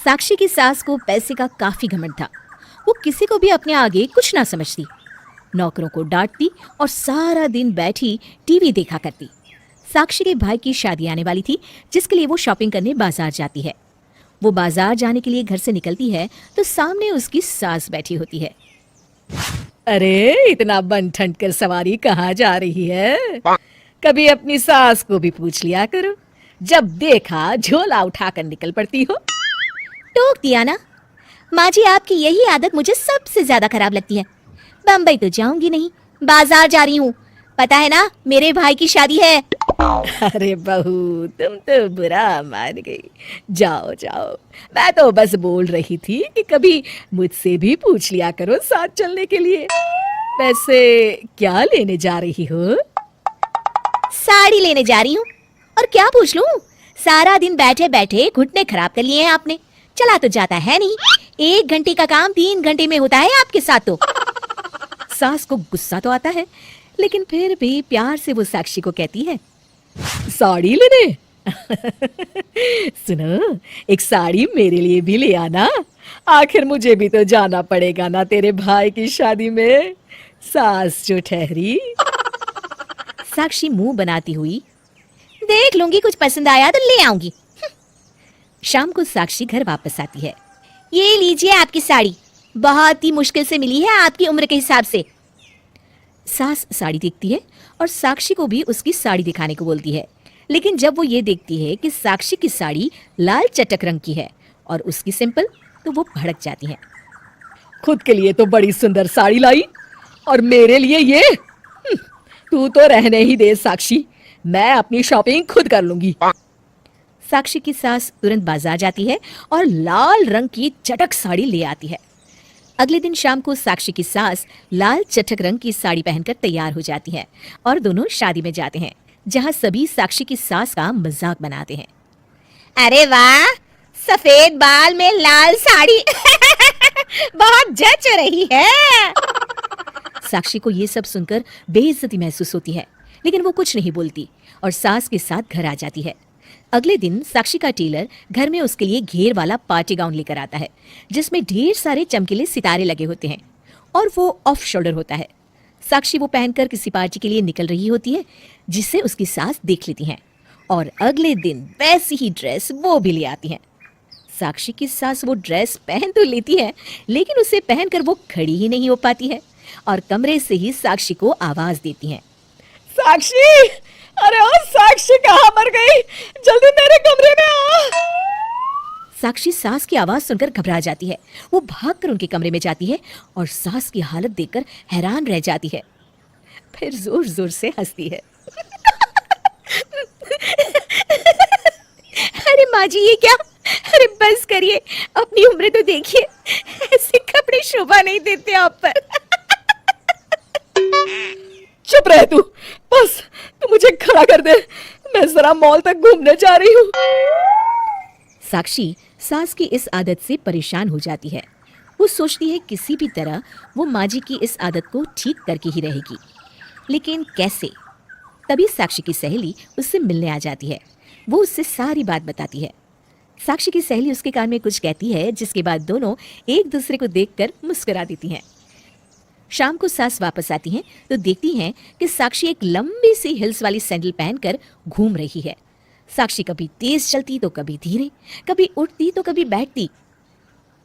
साक्षी की सास को पैसे का काफी घमंड था। वो किसी को भी अपने आगे कुछ ना समझती, नौकरों को डांटती और सारा दिन बैठी टीवी देखा करती। साक्षी के भाई की शादी आने वाली थी, जिसके लिए वो शॉपिंग करने बाजार जाती है। वो बाजार जाने के लिए घर से निकलती है तो सामने उसकी सास बैठी होती है। अरे इतना बन ठंड कर सवारी कहाँ जा रही है? कभी अपनी सास को भी पूछ लिया करो, जब देखा झोला उठाकर निकल पड़ती हो। टोक दिया ना। माँ जी, आपकी यही आदत मुझे सबसे ज्यादा खराब लगती है। बम्बई तो जाऊंगी नहीं, बाजार जा रही हूँ। पता है ना, मेरे भाई की शादी है। अरे बहू, तुम तो बुरा मान गई। जाओ जाओ, मैं तो बस बोल रही थी कि कभी मुझसे भी पूछ लिया करो साथ चलने के लिए। वैसे क्या लेने जा रही हो? साड़ी लेने जा रही हूँ। और क्या पूछ लूँ? सारा दिन बैठे बैठे घुटने खराब कर लिए हैं आपने। चला तो जाता है नहीं। 1 घंटे का काम 3 घंटे में होता है आपके साथ तो। सास को गुस्सा तो आता है, लेकिन फिर भी प्यार से वो साक्षी को कहती है, साड़ी लेने? सुनो, एक साड़ी मेरे लिए भी ले आना। आखिर मुझे भी तो जाना पड़ेगा ना तेरे भाई की शादी में। सास जो ठहरी। साक्षी मुंह बनाती हुई, देख लूंगी, कुछ पसंद आया तो ले आऊंगी। शाम को साक्षी घर वापस आती है। ये लीजिए आपकी साड़ी, बहुत ही मुश्किल से मिली है आपकी उम्र के हिसाब से। सास साड़ी देखती है और साक्षी को भी उसकी साड़ी दिखाने को बोलती है, लेकिन जब वो ये देखती है कि साक्षी की साड़ी लाल चटक रंग की है और उसकी सिंपल, तो वो भड़क जाती है। खुद के लिए तो बड़ी सुंदर साड़ी लाई और मेरे लिए ये? तू तो रहने ही दे साक्षी, मैं अपनी शॉपिंग खुद कर लूंगी। साक्षी की सास तुरंत बाजार जाती है और लाल रंग की चटक साड़ी ले आती है। अगले दिन शाम को साक्षी की सास लाल चटक रंग की साड़ी पहनकर तैयार हो जाती है और दोनों शादी में जाते हैं, जहां सभी साक्षी की सास का मजाक बनाते हैं। अरे वाह, सफेद बाल में लाल साड़ी बहुत जच रही है। साक्षी को ये सब सुनकर बेइज्जती महसूस होती है, लेकिन वो कुछ नहीं बोलती और सास के साथ घर आ जाती है। अगले दिन साक्षी का टेलर घर में उसके लिए घेर वाला पार्टी गाउन लेकर आता है, जिसमें ढेर सारे चमकीले सितारे लगे होते हैं और वो ऑफ शोल्डर होता है। साक्षी वो पहनकर किसी पार्टी के लिए निकल रही होती है, जिसे उसकी सास देख लेती हैं और अगले दिन वैसी ही ड्रेस वो भी ले आती हैं। साक्षी की सास वो ड्रेस पहन तो लेती है, लेकिन उसे पहनकर वो खड़ी ही नहीं हो पाती है और कमरे से ही साक्षी को आवाज देती हैं, साक्षी! अरे ओ साक्षी, कहाँ मर गई? जल्दी मेरे कमरे में आ। साक्षी सास की आवाज सुनकर घबरा जाती है। वो भागकर उनके कमरे में जाती है और सास की हालत देखकर हैरान रह जाती है। फिर जोर जोर से हंसती है। अरे माँ जी, ये क्या? अरे बस करिए, अपनी उम्र तो देखिए, ऐसे कपड़े शोभा नहीं देते आप पर। चुप रह तू, बस तू मुझे खड़ा कर दे, मैं जरा मॉल तक घूमने जा रही हूँ। साक्षी सास की इस आदत से परेशान हो जाती है। वो सोचती है किसी भी तरह वो माँ जी की इस आदत को ठीक करके ही रहेगी, लेकिन कैसे? तभी साक्षी की सहेली उससे मिलने आ जाती है। वो उससे सारी बात बताती है। साक्षी की सहेली उसके कान में कुछ कहती है, जिसके बाद दोनों एक दूसरे को देखकर मुस्कुरा देती हैं। शाम को सास वापस आती हैं तो देखती हैं कि साक्षी एक लंबी सी हिल्स वाली सैंडल पहनकर घूम रही है। साक्षी कभी तेज चलती तो कभी धीरे, कभी उठती तो कभी बैठती।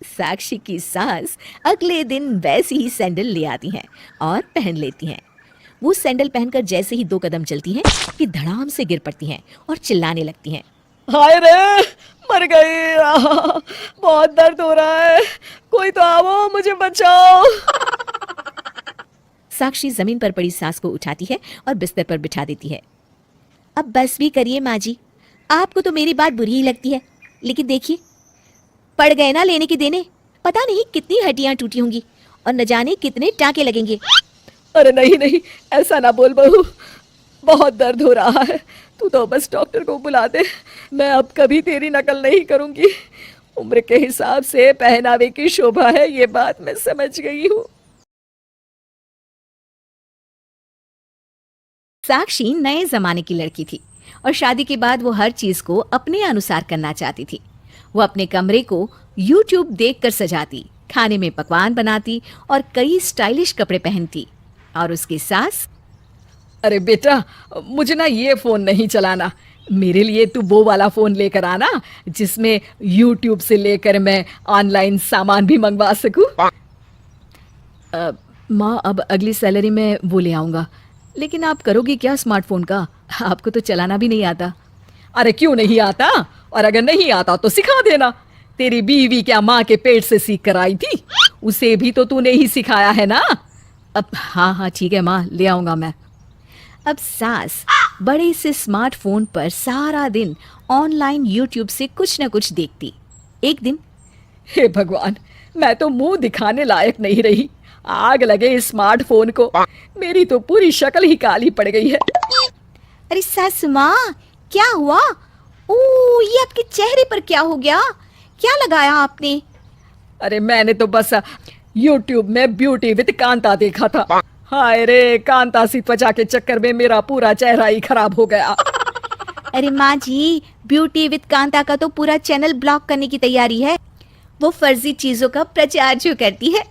साक्षी की सास अगले दिन वैसी ही सैंडल ले आती हैं और पहन लेती हैं। वो सैंडल पहनकर जैसे ही 2 कदम चलती हैं कि धड़ाम से गिर पड़ती हैं और चिल्लाने लगती हैं, हाय रे, मर गई, बहुत दर्द हो रहा है, कोई तो आओ, मुझे बचाओ। साक्षी जमीन पर पड़ी सास को उठाती है और बिस्तर पर बिठा देती है। अब बस भी करिए माँ जी, आपको तो मेरी बात बुरी ही लगती है, लेकिन देखिए, पड़ गए ना लेने के देने। पता नहीं कितनी हड्डियां टूटी होंगी और न जाने कितने टांके लगेंगे। अरे नहीं नहीं, ऐसा ना बोल बहू, बहुत दर्द हो रहा है, तू तो बस डॉक्टर को बुला दे, मैं अब कभी तेरी नकल नहीं करूंगी। उम्र के हिसाब से पहनावे की शोभा है, ये बात मैं समझ गई हूँ। साक्षी नए जमाने की लड़की थी और शादी के बाद वो हर चीज को अपने अनुसार करना चाहती थी। वो अपने कमरे को YouTube देखकर सजाती, खाने में पकवान बनाती और कई स्टाइलिश कपड़े पहनती। और उसकी सास, अरे बेटा, मुझे ना ये फोन नहीं चलाना, मेरे लिए तू वो वाला फोन लेकर आना जिसमें YouTube से लेकर मैं ऑनलाइन सामान भी मंगवा सकूं। माँ, अब अगली सैलरी में वो ले आऊंगा। लेकिन आप करोगी क्या स्मार्टफोन का? आपको तो चलाना भी नहीं आता। अरे क्यों नहीं आता? और अगर नहीं आता तो सिखा देना। तेरी बीवी क्या माँ के पेट से सीख कर आई थी? उसे भी तो तूने ही सिखाया है ना। अब हाँ ठीक है माँ, ले आऊंगा मैं। अब सास बड़े से स्मार्टफोन पर सारा दिन ऑनलाइन YouTube से कुछ न कुछ देखती। एक दिन, हे भगवान, मैं तो मुंह दिखाने लायक नहीं रही। आग लगे इस स्मार्टफोन को, मेरी तो पूरी शक्ल ही काली पड़ गई है। अरे सासू माँ, क्या हुआ? ये आपके चेहरे पर क्या हो गया? क्या लगाया आपने? अरे मैंने तो बस YouTube में ब्यूटी विद कांता देखा था। हाय रे, कांता सी त्वचा के चक्कर में मेरा पूरा चेहरा ही खराब हो गया। अरे माँ जी, ब्यूटी विद कांता का तो पूरा चैनल ब्लॉक करने की तैयारी है। वो फर्जी चीजों का प्रचार जो करती है।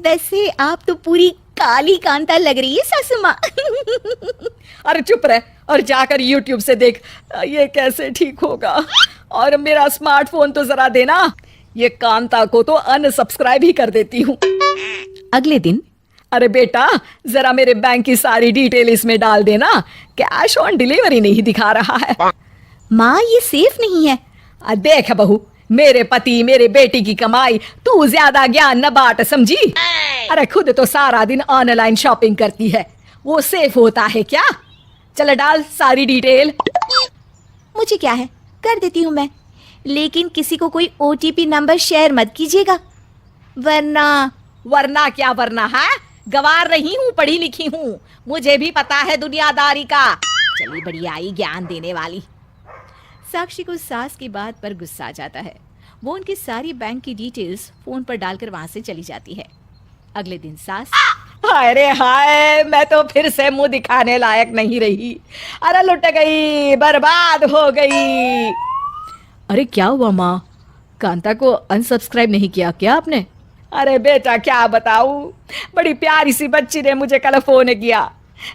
वैसे आप तो पूरी काली कांता लग रही है सासू माँ। अरे चुप रह और जाकर YouTube से देख। ये कैसे ठीक होगा? और मेरा स्मार्टफोन तो जरा देना, ये कांता को तो अनसब्सक्राइब ही कर देती हूँ। अगले दिन, अरे बेटा, जरा मेरे बैंक की सारी डिटेल इसमें डाल देना, कैश ऑन डिलीवरी नहीं दिखा रहा है। माँ, ये सेफ नहीं है। देख बहू, मेरे पति मेरे बेटी की कमाई, तू ज्यादा ज्ञान न बांट, समझी? अरे खुद तो सारा दिन ऑनलाइन शॉपिंग करती है, वो सेफ होता है क्या? चल डाल सारी डिटेल। मुझे क्या है, कर देती हूँ मैं, लेकिन किसी को कोई OTP नंबर शेयर मत कीजिएगा, वरना क्या वरना है? गवार नहीं हूँ, पढ़ी लिखी हूँ, मुझे भी पता है दुनियादारी का। चली बड़ी आई ज्ञान देने वाली। साक्षी को सास की बात पर गुस्सा आ जाता है। वो उनकी सारी बैंक की डिटेल्स फोन पर डालकर वहां से चली जाती है। अगले दिन सास, हाय रे हाय, मैं तो फिर से मुंह दिखाने लायक नहीं रही। अरे लुट गई, बर्बाद हो गई। अरे क्या हुआ माँ, कांता को अनसब्सक्राइब नहीं किया क्या आपने? अरे बेटा क्या बताऊं, बड़ी प्यारी सी बच्ची ने मुझे कल फोन किया,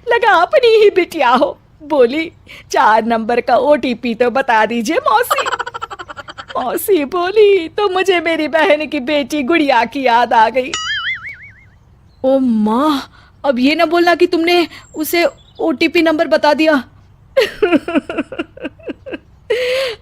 लगा अपनी ही बिटिया हो। बोली 4 नंबर का OTP तो बता दीजिए मौसी। मौसी बोली तो मुझे मेरी बहन की बेटी गुड़िया की याद आ गई। ओ माँ, अब ये ना बोलना कि तुमने उसे OTP नंबर बता दिया।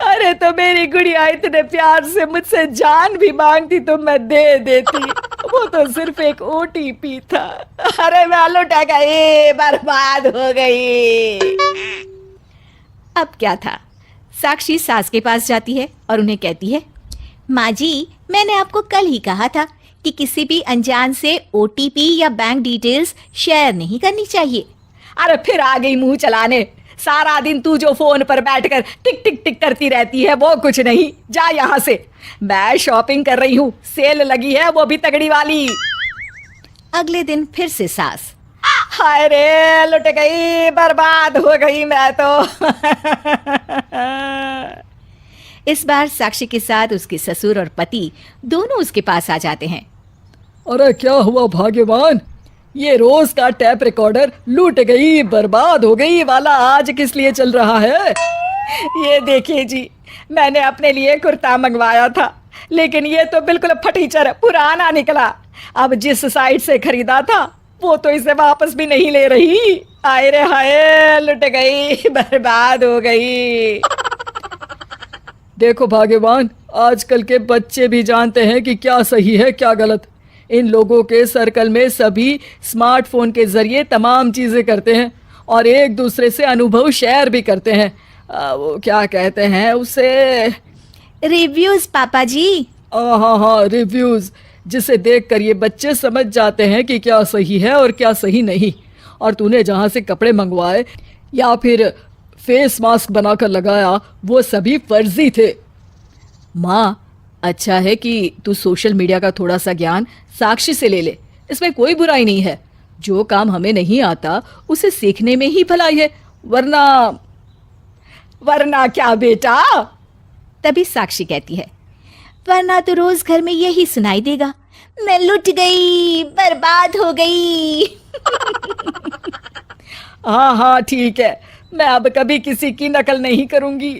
अरे तो मेरी गुड़िया इतने प्यार से मुझसे जान भी मांगती तो मैं दे देती, वो तो सिर्फ एक OTP था। अरे मैं लुट गई, बर्बाद हो गई। अब क्या था, साक्षी सास के पास जाती है और उन्हें कहती है, माँ जी, मैंने आपको कल ही कहा था कि किसी भी अनजान से OTP या बैंक डिटेल्स शेयर नहीं करनी चाहिए। अरे फिर आ गई मुंह चलाने। सारा दिन तू जो फोन पर बैठकर टिक टिक टिक करती रहती है वो कुछ नहीं, जा यहाँ से। मैं शॉपिंग कर रही हूँ, सेल लगी है वो भी तगड़ी वाली। अगले दिन फिर से सास, हाय रे, लुट गई, बर्बाद हो गई मैं तो। इस बार साक्षी के साथ उसके ससुर और पति दोनों उसके पास आ जाते हैं। अरे क्या हुआ भाग्यवान, ये रोज का टैप रिकॉर्डर लूट गई बर्बाद हो गई वाला आज किस लिए चल रहा है? ये देखिए जी, मैंने अपने लिए कुर्ता मंगवाया था, लेकिन ये तो बिल्कुल फटीचर पुराना निकला। अब जिस साइट से खरीदा था वो तो इसे वापस भी नहीं ले रही। आए रे हाय, लुट गई, बर्बाद हो गई। देखो भाग्यवान, आजकल के बच्चे भी जानते हैं कि क्या सही है क्या गलत। इन लोगों के सर्कल में सभी स्मार्टफोन के जरिए तमाम चीजें करते हैं और एक दूसरे से अनुभव शेयर भी करते हैं। वो क्या कहते हैं उसे, रिव्यूज पापा जी। हाँ, रिव्यूज, जिसे देखकर ये बच्चे समझ जाते हैं कि क्या सही है और क्या सही नहीं। और तूने जहाँ से कपड़े मंगवाए या फिर फेस मास्क बनाकर लगाया वो सभी फर्जी थे। माँ, अच्छा है कि तू सोशल मीडिया का थोड़ा सा ज्ञान साक्षी से ले ले, इसमें कोई बुराई नहीं है। जो काम हमें नहीं आता उसे सीखने में ही भलाई है, वरना क्या बेटा? तभी साक्षी कहती है, वरना तो रोज घर में यही सुनाई देगा, मैं लुट गई, बर्बाद हो गई। हाँ हाँ ठीक है, मैं अब कभी किसी की नकल नहीं करूंगी।